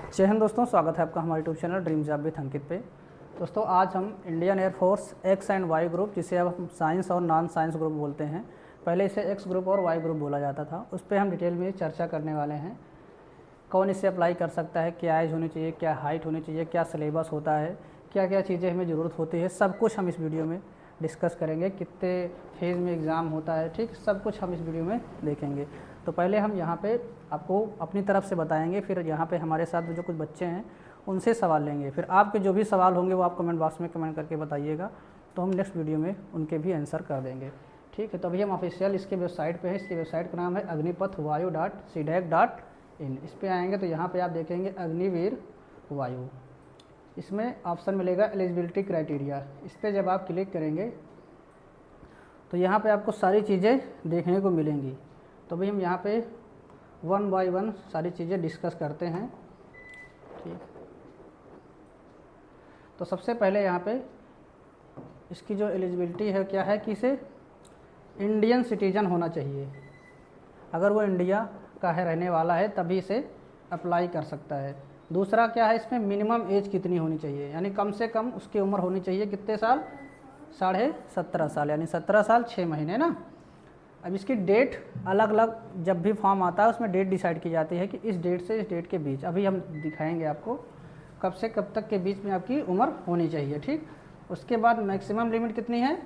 जय हिंद दोस्तों, स्वागत है आपका हमारे YouTube channel dream job with Ankit पे। दोस्तों आज हम Indian air force X and Y group, जिसे अब हम साइंस और नॉन साइंस ग्रुप बोलते हैं, पहले इसे एक्स ग्रुप और वाई ग्रुप बोला जाता था, उस पर हम डिटेल में चर्चा करने वाले हैं। कौन इसे अप्लाई कर सकता है, क्या एज होनी चाहिए, क्या हाइट होनी चाहिए, क्या सिलेबस होता है, क्या क्या चीज़ें हमें ज़रूरत होती है, सब कुछ हम इस वीडियो में डिस्कस करेंगे। कितने फेज़ में एग्ज़ाम होता है, ठीक, सब कुछ हम इस वीडियो में देखेंगे। तो पहले हम यहाँ पे आपको अपनी तरफ से बताएंगे, फिर यहाँ पे हमारे साथ जो कुछ बच्चे हैं उनसे सवाल लेंगे, फिर आपके जो भी सवाल होंगे वो आप कमेंट बॉक्स में कमेंट करके बताइएगा, तो हम नेक्स्ट वीडियो में उनके भी आंसर कर देंगे। ठीक है, तो अभी हम ऑफिशियल इसके वेबसाइट पे हैं। इसकी वेबसाइट का नाम है agnipatvayu.cdac.in। इस पर आएंगे तो यहाँ पे आप देखेंगे अग्निवीर वायु, इसमें ऑप्शन मिलेगा एलिजिबिलिटी क्राइटेरिया। इस पर जब आप क्लिक करेंगे तो यहाँ पे आपको सारी चीज़ें देखने को मिलेंगी। तो भाई हम यहाँ पे वन बाय वन सारी चीज़ें डिस्कस करते हैं। ठीक, तो सबसे पहले यहाँ पे इसकी जो एलिजिबिलिटी है क्या है कि इसे इंडियन सिटीजन होना चाहिए। अगर वो इंडिया का है, रहने वाला है, तभी इसे अप्लाई कर सकता है। दूसरा क्या है, इसमें मिनिमम एज कितनी होनी चाहिए, यानी कम से कम उसकी उम्र होनी चाहिए कितने साल, 17.5 साल, यानी 17 साल 6 महीने ना। अब इसकी डेट अलग अलग, जब भी फॉर्म आता है उसमें डेट डिसाइड की जाती है कि इस डेट से इस डेट के बीच, अभी हम दिखाएंगे आपको कब से कब तक के बीच में आपकी उम्र होनी चाहिए। ठीक, उसके बाद मैक्सिमम लिमिट कितनी है,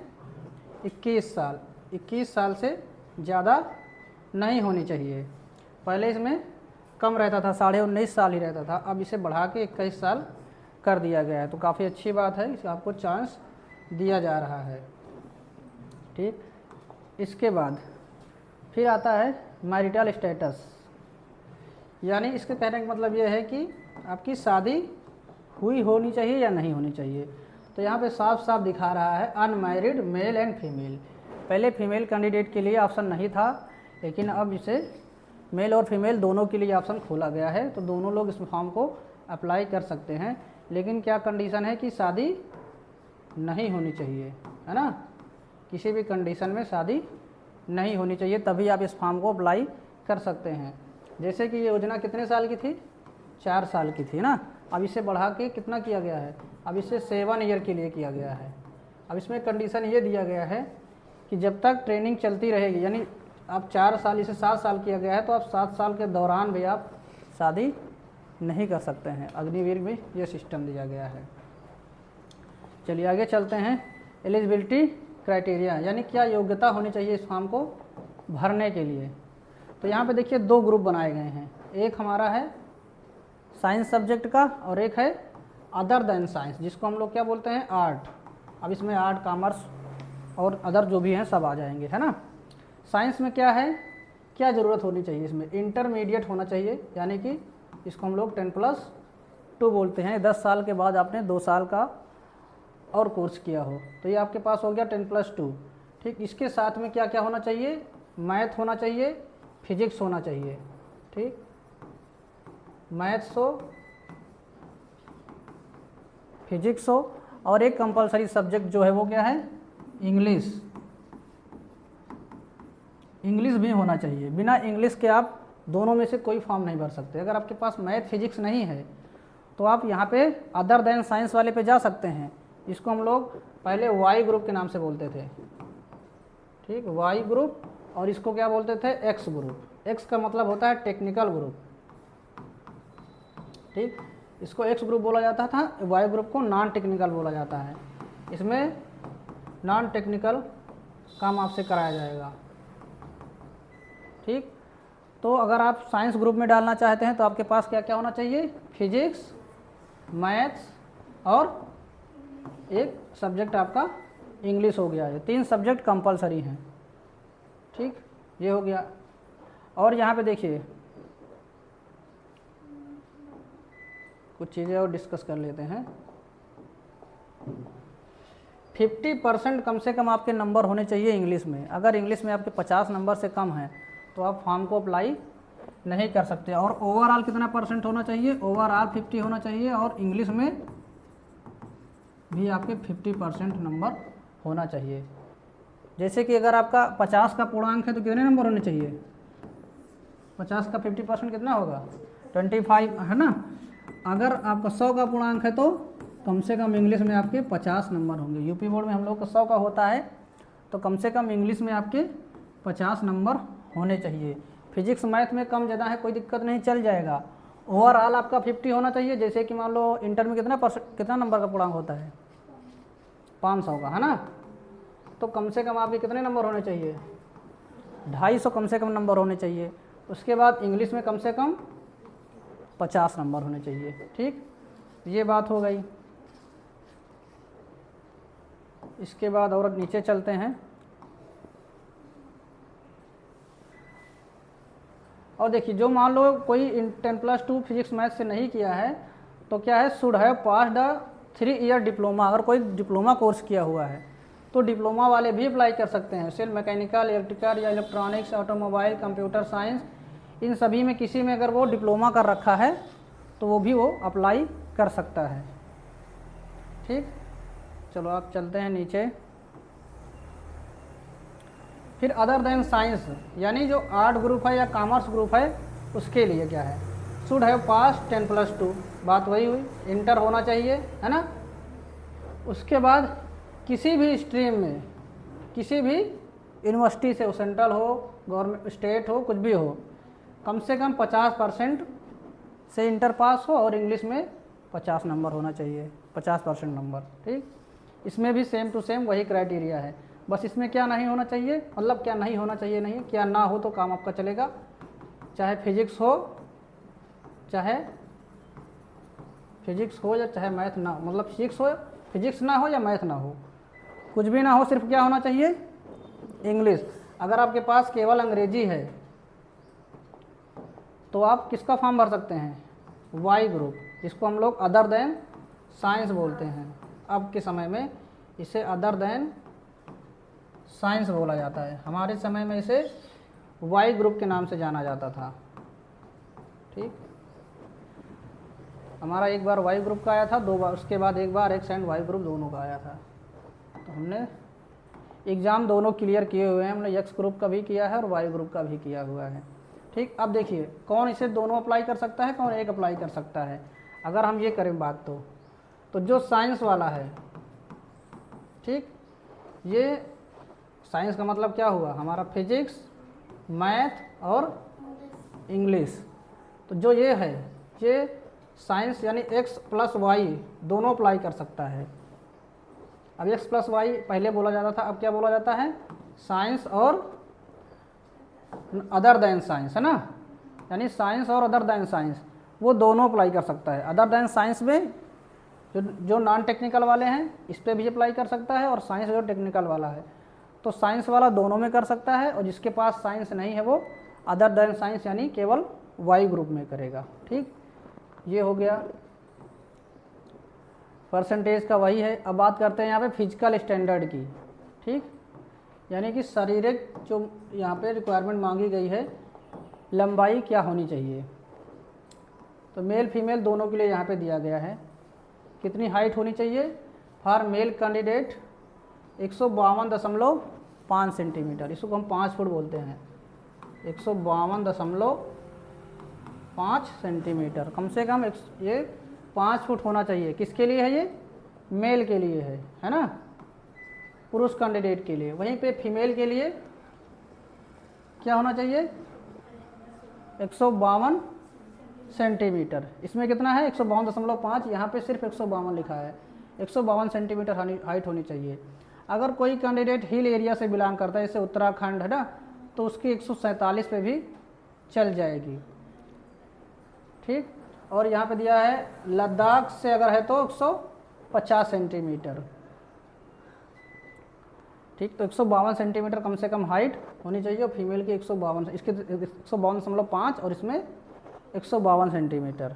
21 साल। 21 साल से ज़्यादा नहीं होनी चाहिए। पहले इसमें कम रहता था, 19.5 साल ही रहता था, अब इसे बढ़ा के 21 साल कर दिया गया है। तो काफ़ी अच्छी बात है, इसे आपको चांस दिया जा रहा है। ठीक, इसके बाद फिर आता है मैरिटल स्टेटस, यानी इसके कहने का मतलब ये है कि आपकी शादी हुई होनी चाहिए या नहीं होनी चाहिए। तो यहाँ पे साफ साफ दिखा रहा है अनमैरिड मेल एंड फीमेल। पहले फीमेल कैंडिडेट के लिए ऑप्शन नहीं था, लेकिन अब इसे मेल और फीमेल दोनों के लिए ऑप्शन खोला गया है, तो दोनों लोग इस फॉर्म को अप्लाई कर सकते हैं। लेकिन क्या कंडीशन है कि शादी नहीं होनी चाहिए, है ना, किसी भी कंडीशन में शादी नहीं होनी चाहिए, तभी आप इस फॉर्म को अप्लाई कर सकते हैं। जैसे कि ये योजना कितने साल की थी, 4 साल की थी ना, अब इसे बढ़ा के कितना किया गया है, अब इसे 7 ईयर के लिए किया गया है। अब इसमें कंडीशन ये दिया गया है कि जब तक ट्रेनिंग चलती रहेगी, यानी अब 4 साल, इसे 7 साल किया गया है, तो अब 7 साल के दौरान भी आप शादी नहीं कर सकते हैं। अग्निवीर में ये सिस्टम दिया गया है। चलिए आगे चलते हैं। एलिजिबिलिटी क्राइटेरिया, यानी क्या योग्यता होनी चाहिए इस फॉर्म को भरने के लिए। तो यहाँ पे देखिए 2 ग्रुप बनाए गए हैं, एक हमारा है साइंस सब्जेक्ट का और एक है अदर देन साइंस, जिसको हम लोग क्या बोलते हैं, आर्ट। अब इसमें आर्ट, कॉमर्स और अदर जो भी हैं सब आ जाएंगे, है ना। साइंस में क्या है, क्या ज़रूरत होनी चाहिए, इसमें इंटरमीडिएट होना चाहिए, यानी कि इसको हम लोग 10+2 बोलते हैं। 10 साल के बाद आपने 2 साल का और कोर्स किया हो, तो ये आपके पास हो गया 10+2। ठीक, इसके साथ में क्या क्या होना चाहिए, मैथ होना चाहिए, फिजिक्स होना चाहिए। ठीक, मैथ्स हो, फिजिक्स हो, और एक कंपलसरी सब्जेक्ट जो है वो क्या है, इंग्लिश। इंग्लिश भी होना चाहिए, बिना इंग्लिश के आप दोनों में से कोई फॉर्म नहीं भर सकते। अगर आपके पास मैथ फिजिक्स नहीं है तो आप यहाँ पे अदर देन साइंस वाले पे जा सकते हैं। इसको हम लोग पहले वाई ग्रुप के नाम से बोलते थे। ठीक, वाई ग्रुप, और इसको क्या बोलते थे, एक्स ग्रुप। एक्स का मतलब होता है टेक्निकल ग्रुप। ठीक, इसको एक्स ग्रुप बोला जाता था, वाई ग्रुप को नॉन टेक्निकल बोला जाता है। इसमें नॉन टेक्निकल काम आपसे कराया जाएगा। ठीक, तो अगर आप साइंस ग्रुप में डालना चाहते हैं तो आपके पास क्या क्या होना चाहिए, फिजिक्स, मैथ्स और एक सब्जेक्ट आपका इंग्लिश हो गया। ये 3 सब्जेक्ट कंपलसरी हैं। ठीक, ये हो गया। और यहाँ पे देखिए कुछ चीज़ें और डिस्कस कर लेते हैं। 50% कम से कम आपके नंबर होने चाहिए इंग्लिश में। अगर इंग्लिश में आपके 50 नंबर से कम हैं तो आप फॉर्म को अप्लाई नहीं कर सकते। और ओवरऑल कितना % होना चाहिए, ओवरऑल 50 होना चाहिए, और इंग्लिश में भी आपके 50% नंबर होना चाहिए। जैसे कि अगर आपका 50 का पूर्णांक है तो कितने नंबर होने चाहिए, 50 का 50% कितना होगा 25 है ना। अगर आपका 100 का पूर्णांक है तो कम से कम इंग्लिश में आपके 50 नंबर होंगे। यूपी बोर्ड में हम लोग का 100 का होता है, तो कम से कम इंग्लिश में आपके 50 नंबर होने चाहिए। फिजिक्स मैथ में कम ज़्यादा है कोई दिक्कत नहीं, चल जाएगा। ओवरऑल आपका 50 होना चाहिए। जैसे कि मान लो इंटर में कितना नंबर का पूर्णांक होता है, 500 का, है ना। तो कम से कम आपके कितने नंबर होने चाहिए, 250 कम से कम नंबर होने चाहिए। उसके बाद इंग्लिश में कम से कम 50 नंबर होने चाहिए। ठीक, ये बात हो गई। इसके बाद और नीचे चलते हैं और देखिए, जो मान लो कोई 10+2 फिजिक्स मैथ से नहीं किया है तो क्या है, should have passed 3 year diploma. अगर कोई डिप्लोमा कोर्स किया हुआ है तो डिप्लोमा वाले भी अप्लाई कर सकते हैं। सिविल, मैकेनिकल, इलेक्ट्रिकल या इलेक्ट्रॉनिक्स, ऑटोमोबाइल, कंप्यूटर साइंस, इन सभी में किसी में अगर वो डिप्लोमा कर रखा है तो वो भी वो अप्लाई कर सकता है। ठीक, चलो आप चलते हैं नीचे। फिर अदर देन साइंस, यानी जो आर्ट ग्रुप है या कॉमर्स ग्रुप है उसके लिए क्या है, शुड हैव पास 10+2, बात वही हुई, इंटर होना चाहिए, है ना। उसके बाद किसी भी स्ट्रीम में, किसी भी यूनिवर्सिटी से हो, सेंट्रल हो, गवर्नमेंट, स्टेट हो, कुछ भी हो, कम से कम 50% से इंटर पास हो और इंग्लिश में 50 नंबर होना चाहिए, 50% नंबर। ठीक, इसमें भी सेम टू सेम वही क्राइटेरिया है। बस इसमें क्या नहीं होना चाहिए, मतलब क्या नहीं होना चाहिए, नहीं क्या ना हो तो काम आपका चलेगा, चाहे फिजिक्स हो, चाहे फिजिक्स हो या चाहे मैथ ना, मतलब फिजिक्स ना हो या मैथ ना हो, कुछ भी ना हो, सिर्फ क्या होना चाहिए, इंग्लिश। अगर आपके पास केवल अंग्रेजी है तो आप किसका फॉर्म भर सकते हैं, वाई ग्रुप, जिसको हम लोग अदर देन साइंस बोलते हैं। अब के समय में इसे अदर देन साइंस बोला जाता है, हमारे समय में इसे वाई ग्रुप के नाम से जाना जाता था। ठीक, हमारा एक बार वाई ग्रुप का आया था, 2 बार, उसके बाद एक बार एक्स एंड वाई ग्रुप दोनों का आया था। तो हमने एग्ज़ाम दोनों क्लियर किए हुए हैं, हमने एक्स ग्रुप का भी किया है और वाई ग्रुप का भी किया हुआ है। ठीक, अब देखिए कौन इसे दोनों अप्लाई कर सकता है, कौन एक अप्लाई कर सकता है। अगर हम ये करें बात तो जो साइंस वाला है, ठीक, ये साइंस का मतलब क्या हुआ, हमारा फिजिक्स, मैथ और इंग्लिश। तो जो ये है, ये साइंस यानी x+y दोनों अप्लाई कर सकता है। अब x+y पहले बोला जाता था, अब क्या बोला जाता है, साइंस और अदर देन साइंस, है ना। यानी साइंस और अदर देन साइंस वो दोनों अप्लाई कर सकता है। अदर देन साइंस में जो नॉन टेक्निकल वाले हैं इस पर भी अप्लाई कर सकता है, और साइंस जो टेक्निकल वाला है तो साइंस वाला दोनों में कर सकता है, और जिसके पास साइंस नहीं है वो अदर देन साइंस यानी केवल वाई ग्रुप में करेगा। ठीक, ये हो गया परसेंटेज का, वही है। अब बात करते हैं यहाँ पे फिजिकल स्टैंडर्ड की। ठीक, यानी कि शारीरिक जो यहाँ पे रिक्वायरमेंट मांगी गई है, लंबाई क्या होनी चाहिए। तो मेल फीमेल दोनों के लिए यहाँ पे दिया गया है, कितनी हाइट होनी चाहिए फॉर मेल कैंडिडेट 152.5 सेंटीमीटर, इसको हम 5 फुट बोलते हैं, 152.5 सेंटीमीटर, कम से कम ये 5 फुट होना चाहिए। किसके लिए है ये, मेल के लिए है ना, पुरुष कैंडिडेट के लिए। वहीं पे फीमेल के लिए क्या होना चाहिए, 152 सेंटीमीटर। इसमें कितना है 152.5, यहाँ पे सिर्फ 152 लिखा है, 152 सेंटीमीटर हाइट होनी चाहिए। अगर कोई कैंडिडेट हिल एरिया से बिलोंग करता है, जैसे उत्तराखंड है ना, तो उसकी 147 पे भी चल जाएगी। ठीक, और यहाँ पे दिया है लद्दाख से अगर है तो 150 सेंटीमीटर। ठीक, तो 152 सेंटीमीटर कम से कम हाइट होनी चाहिए, और फीमेल की 152, इसके 152.5 और इसमें 152 सेंटीमीटर।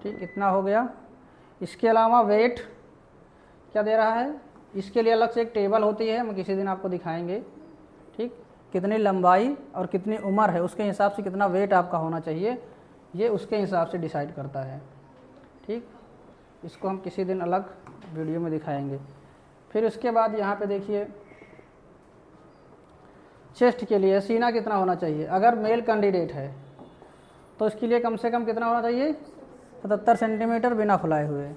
ठीक, इतना हो गया। इसके अलावा वेट क्या दे रहा है, इसके लिए अलग से एक टेबल होती है, हम किसी दिन आपको दिखाएंगे। ठीक, कितनी लंबाई और कितनी उम्र है उसके हिसाब से कितना वेट आपका होना चाहिए, ये उसके हिसाब से डिसाइड करता है। ठीक, इसको हम किसी दिन अलग वीडियो में दिखाएंगे। फिर उसके बाद यहाँ पे देखिए चेस्ट के लिए सीना कितना होना चाहिए। अगर मेल कैंडिडेट है तो इसके लिए कम से कम कितना होना चाहिए, 77 सेंटीमीटर बिना फुलाए हुए,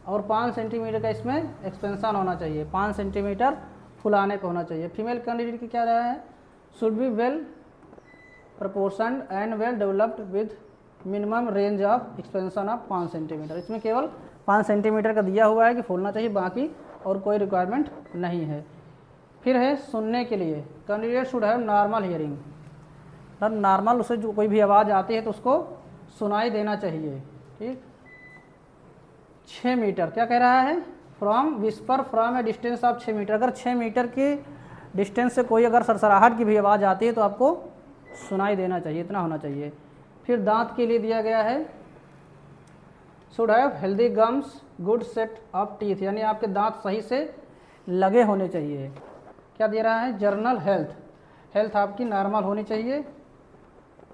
और 5 सेंटीमीटर का इसमें एक्सपेंशन होना चाहिए, 5 सेंटीमीटर फुलाने पे होना चाहिए। फीमेल कैंडिडेट की क्या रहा है, should be well proportioned and well developed with minimum range of expansion of 5 centimetre. इसमें केवल 5 सेंटीमीटर का दिया हुआ है कि फूलना चाहिए, बाकी और कोई रिक्वायरमेंट नहीं है। फिर है सुनने के लिए, candidate should have normal hearing, normal उसे जो कोई भी आवाज़ आती है तो उसको सुनाई देना चाहिए। ठीक, 6 मीटर क्या कह रहा है, from whisper from a distance of 6 metre. अगर 6 मीटर की डिस्टेंस से कोई अगर सरसराहट की भी आवाज़ आती है तो आपको सुनाई देना चाहिए, इतना होना चाहिए। फिर दांत के लिए दिया गया है, should have healthy gums good set of teeth, यानी आपके दांत सही से लगे होने चाहिए। क्या दे रहा है, जर्नल हेल्थ, हेल्थ आपकी नॉर्मल होनी चाहिए।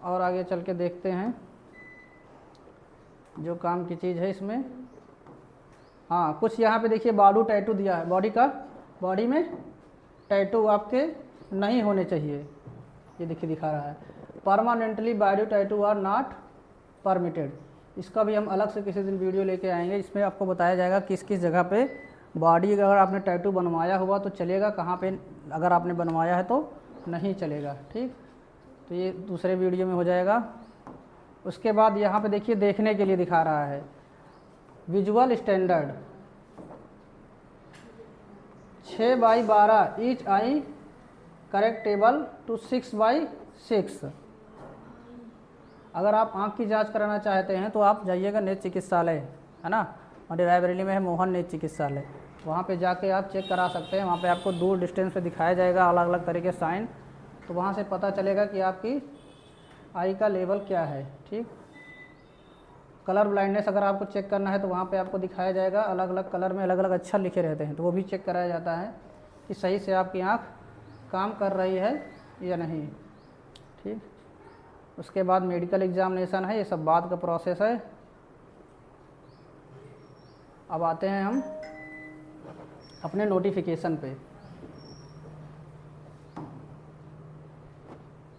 और आगे चल के देखते हैं जो काम की चीज़ है इसमें। हाँ, कुछ यहाँ पे देखिए बॉडी टैटू दिया है, बॉडी का, बॉडी में टैटू आपके नहीं होने चाहिए, ये देखिए दिखा रहा है, permanently body tattoo are not permitted. इसका भी हम अलग से किसी दिन वीडियो लेके आएंगे, इसमें आपको बताया जाएगा किस किस जगह पे बॉडी अगर आपने टैटू बनवाया हुआ तो चलेगा, कहाँ पे अगर आपने बनवाया है तो नहीं चलेगा। ठीक, तो ये दूसरे वीडियो में हो जाएगा। उसके बाद यहाँ पे देखिए देखने के लिए दिखा रहा है, visual standard 6/12 each eye correctable to 6/6। अगर आप आँख की जांच कराना चाहते हैं तो आप जाइएगा नेत्र चिकित्सालय, है ना, हमारे रायबरेली में है मोहन नेत्र चिकित्सालय, वहाँ पे जाके आप चेक करा सकते हैं। वहाँ पे आपको दूर डिस्टेंस पे दिखाया जाएगा अलग अलग तरह के साइन, तो वहाँ से पता चलेगा कि आपकी आई का लेवल क्या है। ठीक, कलर ब्लाइंडनेस अगर आपको चेक करना है तो वहाँ पे आपको दिखाया जाएगा, अलग अलग कलर में अलग अलग अक्षर लिखे रहते हैं, तो वो भी चेक कराया जाता है कि सही से आपकी आँख काम कर रही है या नहीं। ठीक, उसके बाद मेडिकल एग्जामिनेशन है, ये सब बाद का प्रोसेस है। अब आते हैं हम अपने नोटिफिकेशन पे।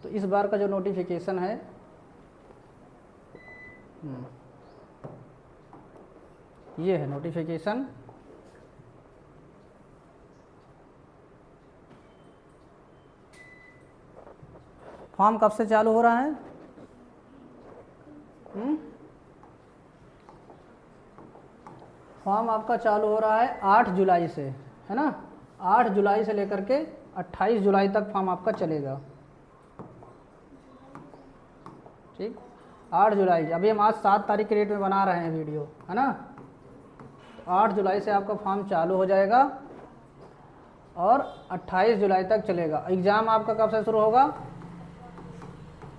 तो इस बार का जो नोटिफिकेशन है, ये है नोटिफिकेशन। फॉर्म कब से चालू हो रहा है, फॉर्म आपका चालू हो रहा है 8 जुलाई से, है ना, 8 जुलाई से लेकर के 28 जुलाई तक फॉर्म आपका चलेगा। ठीक, 8 जुलाई, अभी हम आज 7 तारीख के डेट में बना रहे हैं वीडियो, है ना, तो 8 जुलाई से आपका फॉर्म चालू हो जाएगा और 28 जुलाई तक चलेगा। एग्ज़ाम आपका कब से शुरू होगा,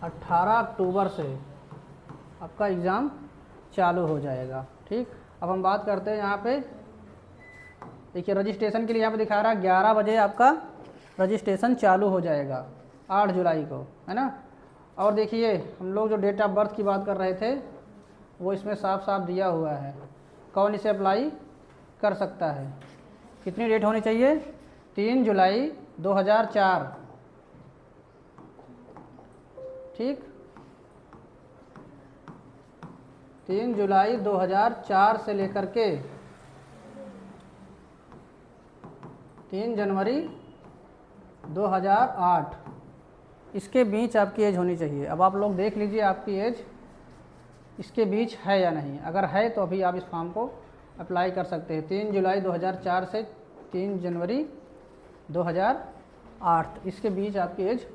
18 अक्टूबर से आपका एग्ज़ाम चालू हो जाएगा। ठीक, अब हम बात करते हैं यहाँ पे, देखिए रजिस्ट्रेशन के लिए यहाँ पे दिखा रहा है 11 बजे आपका रजिस्ट्रेशन चालू हो जाएगा 8 जुलाई को, है ना। और देखिए हम लोग जो डेट ऑफ बर्थ की बात कर रहे थे वो इसमें साफ साफ दिया हुआ है, कौन इसे अप्लाई कर सकता है। कितनी डेट होनी चाहिए, 3 जुलाई 2004। ठीक, 3 जुलाई 2004 से लेकर के 3 जनवरी 2008, इसके बीच आपकी एज होनी चाहिए। अब आप लोग देख लीजिए आपकी एज इसके बीच है या नहीं, अगर है तो अभी आप इस फॉर्म को अप्लाई कर सकते हैं। 3 जुलाई 2004 से 3 जनवरी 2008, इसके बीच आपकी एज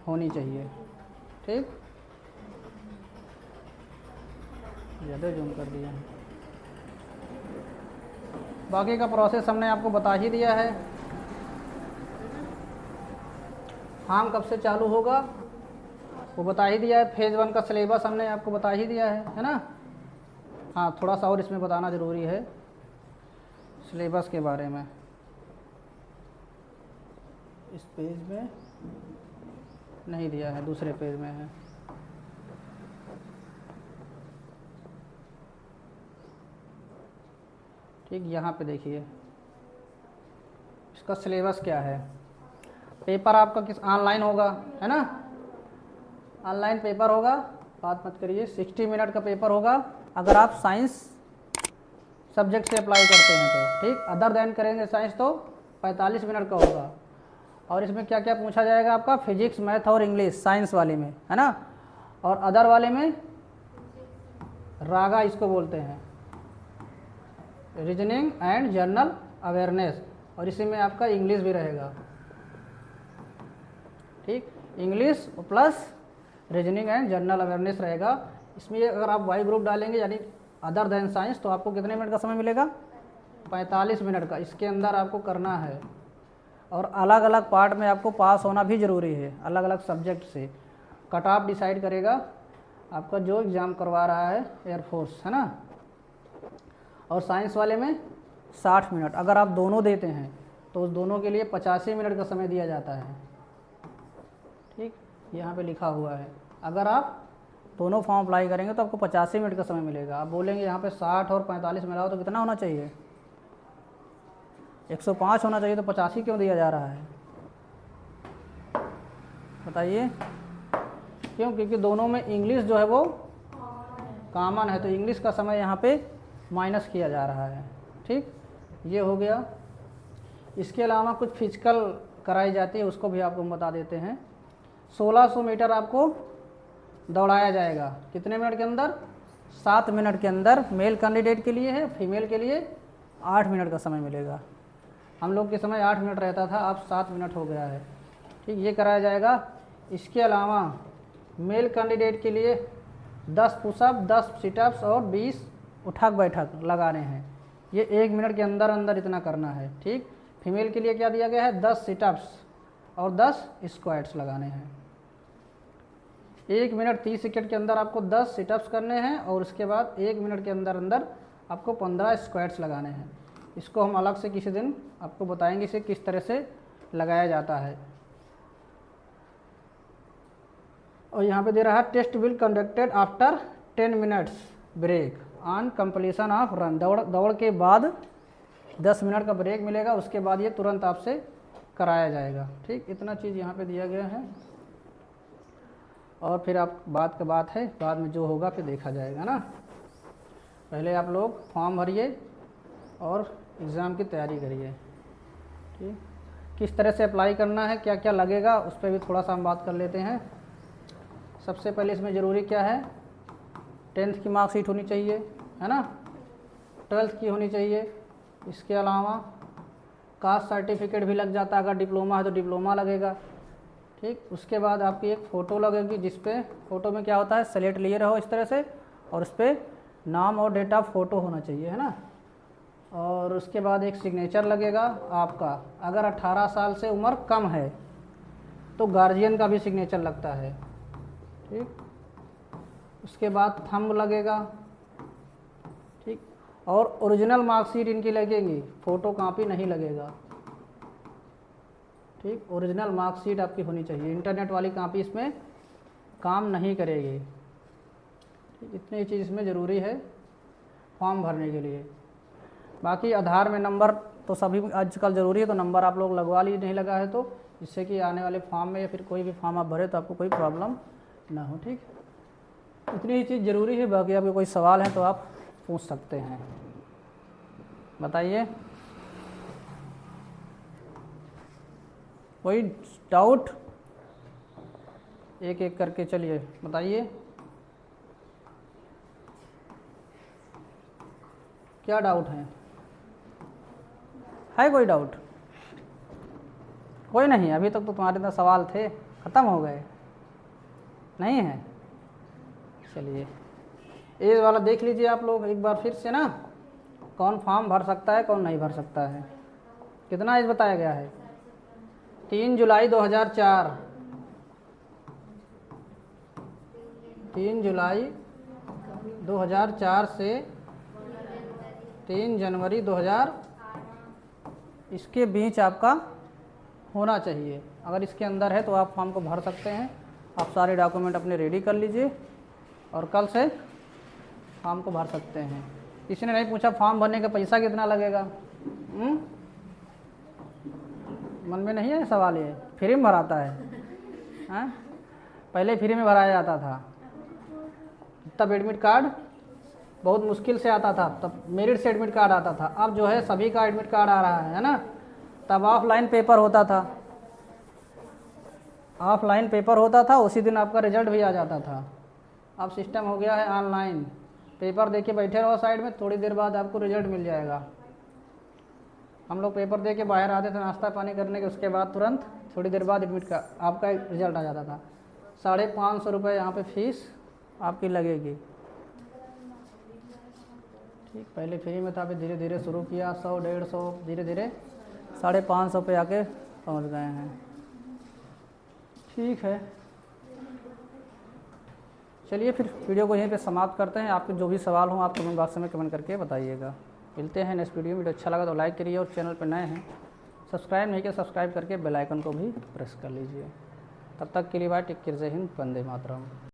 होनी चाहिए। ठीक, ज़्यादा जूम कर दिया है। बाकी का प्रोसेस हमने आपको बता ही दिया है। फॉर्म कब से चालू होगा वो बता ही दिया है। फेज़ 1 का सिलेबस हमने आपको बता ही दिया है ना। हाँ, थोड़ा सा और इसमें बताना ज़रूरी है सिलेबस के बारे में। इस पेज में नहीं दिया है, दूसरे पेज में है। ठीक, यहाँ पे देखिए इसका सिलेबस क्या है। पेपर आपका किस ऑनलाइन होगा, है ना, ऑनलाइन पेपर होगा, बात मत करिए। 60 मिनट का पेपर होगा अगर आप साइंस सब्जेक्ट से अप्लाई करते हैं तो, ठीक। अदर देन करेंगे साइंस तो 45 मिनट का होगा। और इसमें क्या क्या पूछा जाएगा आपका, फिजिक्स, मैथ और इंग्लिश साइंस वाले में, है ना। और अदर वाले में रागा इसको बोलते हैं, रीजनिंग एंड जनरल अवेयरनेस। और इसी में आपका इंग्लिश भी रहेगा, ठीक। English plus reasoning and general awareness रहेगा। इसमें अगर आप वाई ग्रुप डालेंगे यानी अदर देन साइंस तो आपको कितने मिनट का समय मिलेगा, 45 मिनट का। इसके अंदर आपको करना है। और अलग अलग पार्ट में आपको पास होना भी ज़रूरी है, अलग अलग सब्जेक्ट से। कट ऑफ डिसाइड करेगा आपका जो एग्ज़ाम करवा रहा है एयरफोर्स, है ना। और साइंस वाले में 60 मिनट। अगर आप दोनों देते हैं तो उस दोनों के लिए 85 मिनट का समय दिया जाता है, ठीक। यहाँ पे लिखा हुआ है। अगर आप दोनों फॉर्म अप्लाई करेंगे तो आपको 85 मिनट का समय मिलेगा। आप बोलेंगे यहाँ पे 60 और 45 मिलाओ तो कितना होना चाहिए, 105 होना चाहिए, तो 85 क्यों दिया जा रहा है बताइए। क्यों, क्योंकि दोनों में इंग्लिश जो है वो कॉमन है, तो इंग्लिश का समय यहाँ पे माइनस किया जा रहा है, ठीक। ये हो गया। इसके अलावा कुछ फिजिकल कराई जाती है, उसको भी आपको हम बता देते हैं। 1600 मीटर आपको दौड़ाया जाएगा। कितने मिनट के अंदर, 7 मिनट के अंदर। मेल कैंडिडेट के लिए है, फीमेल के लिए 8 मिनट का समय मिलेगा। हम लोग के समय 8 मिनट रहता था, अब 7 मिनट हो गया है, ठीक। ये कराया जाएगा। इसके अलावा मेल कैंडिडेट के लिए 10 पुशअप, 10 सिटअप्स और 20 उठक बैठक लगाने हैं। ये 1 मिनट के अंदर अंदर इतना करना है, ठीक। फीमेल के लिए क्या दिया गया है, 10 सिटअप्स और 10 स्क्वाट्स लगाने हैं। 1 मिनट 30 सेकंड के अंदर आपको 10 सिटअप्स करने हैं और उसके बाद 1 मिनट के अंदर अंदर आपको 15 स्क्वाट्स लगाने हैं। इसको हम अलग से किसी दिन आपको बताएंगे इसे किस तरह से लगाया जाता है। और यहाँ पे दे रहा है test will conducted after 10 minutes break on completion of run. दौड़ के बाद 10 मिनट का ब्रेक मिलेगा, उसके बाद ये तुरंत आपसे कराया जाएगा, ठीक। इतना चीज़ यहाँ पे दिया गया है। और फिर आप बात का बात है, बाद में जो होगा फिर देखा जाएगा ना। पहले आप लोग फॉर्म भरिए और एग्ज़ाम की तैयारी करिए, ठीक। किस तरह से अप्लाई करना है, क्या क्या लगेगा, उस पर भी थोड़ा सा हम बात कर लेते हैं। सबसे पहले इसमें ज़रूरी क्या है, 10th की मार्कशीट होनी चाहिए, है ना। 12th की होनी चाहिए। इसके अलावा कास्ट सर्टिफिकेट भी लग जाता है, अगर डिप्लोमा है तो डिप्लोमा लगेगा, ठीक। उसके बाद आपकी एक फ़ोटो लगेगी, जिस पे फ़ोटो में क्या होता है, सेलेक्ट लिए रहो इस तरह से, और उस पर नाम और डेट ऑफ फ़ोटो होना चाहिए, है ना। और उसके बाद एक सिग्नेचर लगेगा आपका। अगर 18 साल से उम्र कम है तो गार्जियन का भी सिग्नेचर लगता है, ठीक। उसके बाद थंब लगेगा, ठीक। और ओरिजिनल मार्कशीट इनकी लगेगी, फ़ोटो कॉपी नहीं लगेगा, ठीक। ओरिजिनल मार्कशीट आपकी होनी चाहिए, इंटरनेट वाली कॉपी इसमें काम नहीं करेगी, ठीक। इतनी चीज़ इसमें ज़रूरी है फॉर्म भरने के लिए। बाकी आधार में नंबर तो सभी आजकल ज़रूरी है, तो नंबर आप लोग लगवा लीजिए, नहीं लगा है तो, जिससे कि आने वाले फॉर्म में या फिर कोई भी फॉर्म आप भरे तो आपको कोई प्रॉब्लम ना हो, ठीक। इतनी ही चीज़ ज़रूरी है। बाकी आपके कोई सवाल है तो आप पूछ सकते हैं, बताइए। कोई डाउट, एक एक करके चलिए बताइए, क्या डाउट है कोई डाउट? कोई नहीं, अभी तक तो तुम्हारे अंदर सवाल थे, ख़त्म हो गए, नहीं है। चलिए ये वाला देख लीजिए आप लोग एक बार फिर से ना, कौन फॉर्म भर सकता है कौन नहीं भर सकता है। कितना एज बताया गया है, 3 जुलाई 2004, 3 जुलाई 2004 से 3 जनवरी 2000 इसके बीच आपका होना चाहिए। अगर इसके अंदर है तो आप फॉर्म को भर सकते हैं। आप सारे डॉक्यूमेंट अपने रेडी कर लीजिए और कल से फॉर्म को भर सकते हैं। किसी ने नहीं पूछा फॉर्म भरने का पैसा कितना लगेगा, मन में नहीं है सवाल, ये फ्री में भराता है, पहले फ्री में भराया जाता था, तब एडमिट कार्ड बहुत मुश्किल से आता था, तब मेरिट से एडमिट कार्ड आता था। अब जो है सभी का एडमिट कार्ड आ रहा है ना। तब ऑफलाइन पेपर होता था, ऑफलाइन पेपर होता था, उसी दिन आपका रिजल्ट भी आ जाता था। अब सिस्टम हो गया है ऑनलाइन, पेपर दे के बैठे रहो साइड में, थोड़ी देर बाद आपको रिजल्ट मिल जाएगा। हम लोग पेपर दे के बाहर आते थे नाश्ता पानी करने के, उसके बाद तुरंत थोड़ी देर बाद एडमिट का आपका रिजल्ट आ जाता था। 550 रुपये यहाँ पे फीस आपकी लगेगी। ठीक, पहले फ्री में था, अभी धीरे धीरे शुरू किया, 100 150 धीरे धीरे 550 पे आके पहुँच गए हैं। ठीक है, चलिए फिर वीडियो को यहीं पे समाप्त करते हैं। आपके जो भी सवाल हों आप कमेंट बॉक्स में कमेंट करके बताइएगा। मिलते हैं नेक्स्ट वीडियो में। वीडियो अच्छा लगा तो लाइक करिए, और चैनल पर नए हैं सब्सक्राइब नहीं किया सब्सक्राइब करके बेल आइकन को भी प्रेस कर लीजिए। तब तक के लिए बाय, टेक केयर, जय हिंद, वंदे मातरम।